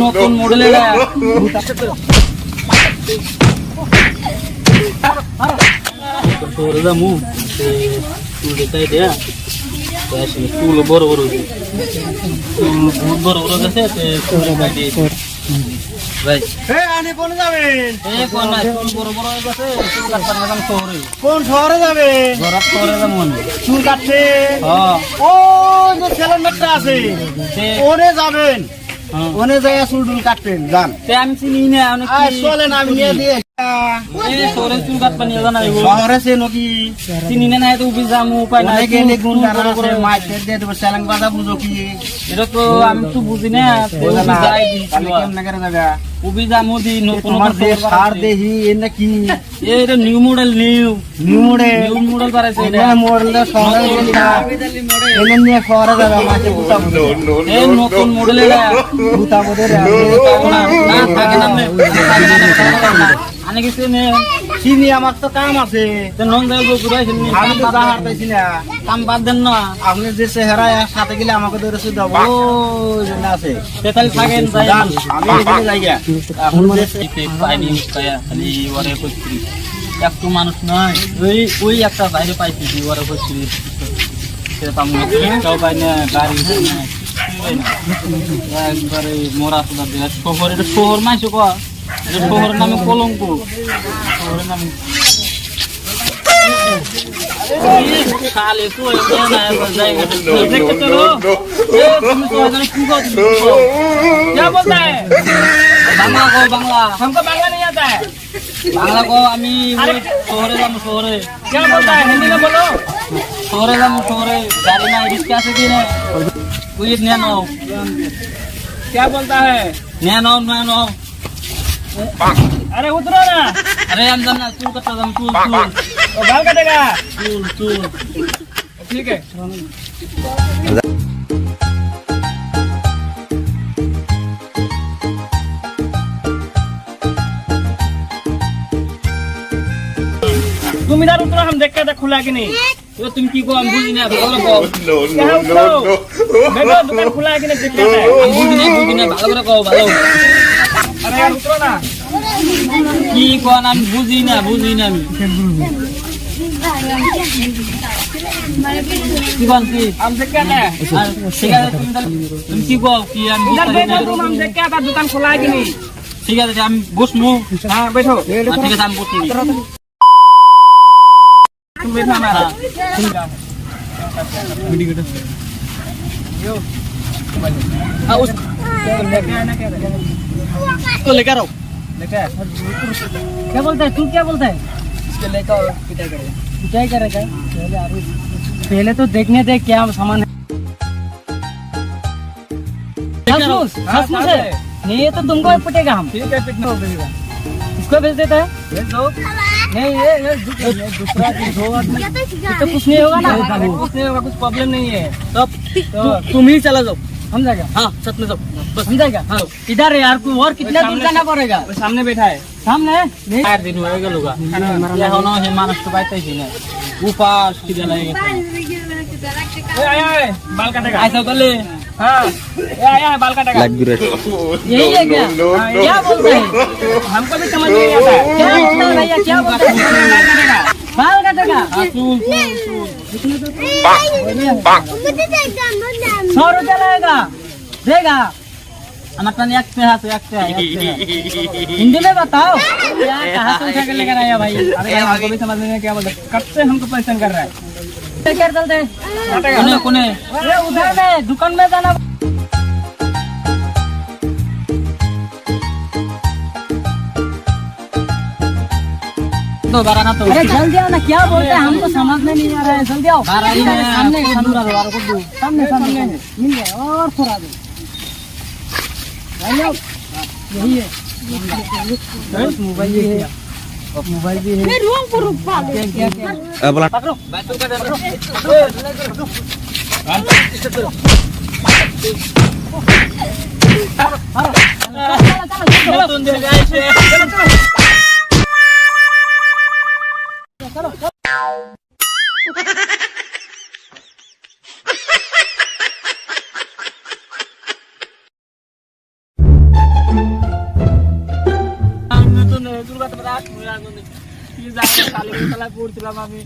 নতুন মডেল চুল বড় বড় চুল বড় বড় গেছে কোন শহরে যাবে? চুল কাটছে ও যে ছেলের মেয়েটা আছে ওরে যাবেন, ওনে যাই চুল টুল কাটবেন যান। আমি চিনি না চলেন আমি নিয়ে দিয়ে শহরে চুল কাটবা নিয়ে জানা শহরে সে নাকি চিনি না তো উঠে যাবো উপায় নাই চ্যালেঞ্জ বাধা বুঝো কি এটা তো আমি তো বুঝি না উবি যাবো দিন সার দেহি এ নাকি এটা নিউ মডেল নিউ মডেল বাড়াইছে মডেল শহরে নিয়ে শহরে যাবে মাঝে বুতা এই নতুন মডেল এটা বুতা বোধে না থাকে না আনে কিছু নেই চিনি আমার তো কাম আছে নন যাবো ঘুরাইছেন আমি তো হারতেছি না কাম বাদ দেন না আপনি যে চেহারা সাথে গেলে আমাকে ধরে দেবো আছে তাহলে থাকেন আমি এখানে যাই এখন খালি ওরে করছি একটু মানুষ নয় ওই একটা বাইরে পাইছি ওরে করছি সেটাও পাই না গাড়ি একবারে মোরা সুদা দিয়ে শহর এটা শহর মাইছো ক এটা শহরের নামে কলঙ্ক শহরের নামে বাংলা नहीं आता है बांग्ला को আমি শহরে যাবো শহরে क्या बोलता है हिंदी में बोलो শহরে যাবো শহরে গাড়ি না रिक्शा से भी ना कोई नया नो क्या बोलता है नया नो अरे उतरो ना अरे हम जाना चूल कटा दम चूल बाल कटेगा चूल ठीक है तुम इधर उतरो हम देखते थे खुला कि नहीं तो तुम की को हम बुझी ना भालो को बेटा दुकान खुला है कि नहीं देखते थे हम बुझी ना भालो করে কও ভালো अरे यार उतरो ना की को नाम बुझी ना আমি की बनती हम देख के आते ठीक है तुम की को की हम इधर बैठो तुम हम देख के आता दुकान खुला है कि नहीं ठीक है हम बसमु हां बैठो ठीक है हम बसमु तुम बैठो हमारा उस तो लेकर आओ क्या बोलता है तू क्या बोलता है इसके लेकर पिटाई करेगा पहले तो देखने दे क्या सामान है नहीं ये तो तुमको पिटेगा हम ठीक है पिटना इसको भेज देता है भेज दो नहीं ये दूसरा दो आदमी तो कुछ नहीं होगा ना कुछ नहीं होगा कुछ प्रॉब्लम नहीं है तब तुम ही चला जाओ हम जाएगा हाँ साथ में जाओ बस हम जाएगा हाँ इधर यार को और कितना दूर जाना पड़ेगा सामने बैठा है सामने नहीं यार दिन होएगा लोगा ये होना है मानस तो बैठा ही नहीं ऊपर सीधा लगेगा आया है बाल काटेगा ऐसा कर ले हाँ आया है बाल काटेगा यही है क्या क्या बोलते हैं हमको भी समझ नहीं आता क्या बोलता है भैया क्या बोलता है बाल काटेगा चूल 100 रुपया लगेगा देगा हमारा एक से हिंदी में बताओ कहाँ से उठा कर लेकर आया भाई अरे हमको भी समझ नहीं क्या बोलते कब से हमको परेशान कर रहा है क्या चलते कोने उधर में दुकान में जाना तो बाराना तो अरे जल्दी आओ ना क्या बोलते हैं हमको समझ में नहीं आ रहा है जल्दी आओ सामने सामने मिल गया और थोड़ा दो यही है मोबाइल भी है मोबाइल भी है बोला पकड़ो चलो হাত মুড়ে এখন কি জানি কালী তলায় পড়ছিলাম আমি